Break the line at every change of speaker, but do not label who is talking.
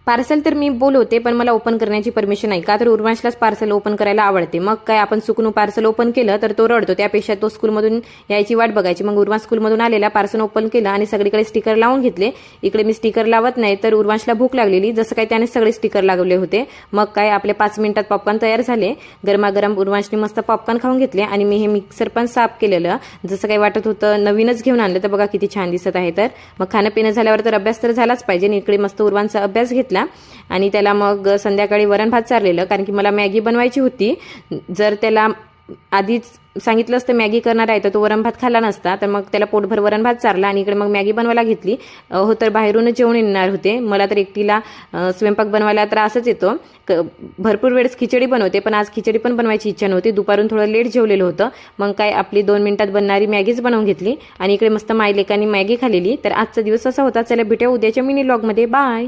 Parcel तर मी बोलवते, पण मला ओपन करण्याची परमिशन नाही, का तर उर्वांशलाच पार्सल ओपन करायला आवडते. मग काय आपण चुकून पार्सल ओपन केलं तर तो रडतो, त्यापेक्षा तो स्कूलमधून यायची वाट बघायची. मग उर्वांश स्कूलमधून आलेला पार्सल ओपन केलं आणि सगळीकडे स्टिकर लावून घेतले. इकडे मी स्टिकर लावत नाही, तर उर्वांशला भूक लागलेली, जसं काय त्याने सगळे स्टिकर लागले होते. मग काय आपले 5 मिनिटात पॉपकॉर्न तयार झाले. गरमागरम उर्वांशने मस्त पॉपकॉर्न खाऊन घेतले आणि मी हे मिक्सर पण साफ केलेलं, जसं काही वाटत होतं नवीनच घेऊन आणलं. तर बघा किती छान दिसत आहे. तर मग खाणं पिणं झाल्यावर तर अभ्यास तर झालाच पाहिजे. आणि इकडे मस्त उर्वांचा अभ्यास घेतला आणि त्याला मग संध्याकाळी वरण भात चारलेलं, कारण की मला मॅगी बनवायची होती. जर त्याला आधीच सांगितलं असतं मॅगी करणार आहे तर तो वरण भात खाल्ला नसता. तर मग त्याला पोटभर वरण भात चारला आणि इकडे मग मॅगी बनवायला घेतली. हो तर बाहेरूनच जेवण येणार होते. मला तर एकटीला स्वयंपाक बनवायला त्रासच येतो. भरपूर वेळेस खिचडी बनवते, पण आज खिचडी पण बनवायची इच्छा नव्हती. दुपारून थोडं लेट जेवलेलं होतं. मग काय आपली 2 मिनिटात बनणारी मॅगीच बनवून घेतली आणि इकडे मस्त मायलेकांनी मॅगी खाल्लेली. तर आजचा दिवस असा होता. चला भेटूया उद्याच्या मिनी व्लॉगमध्ये. बाय.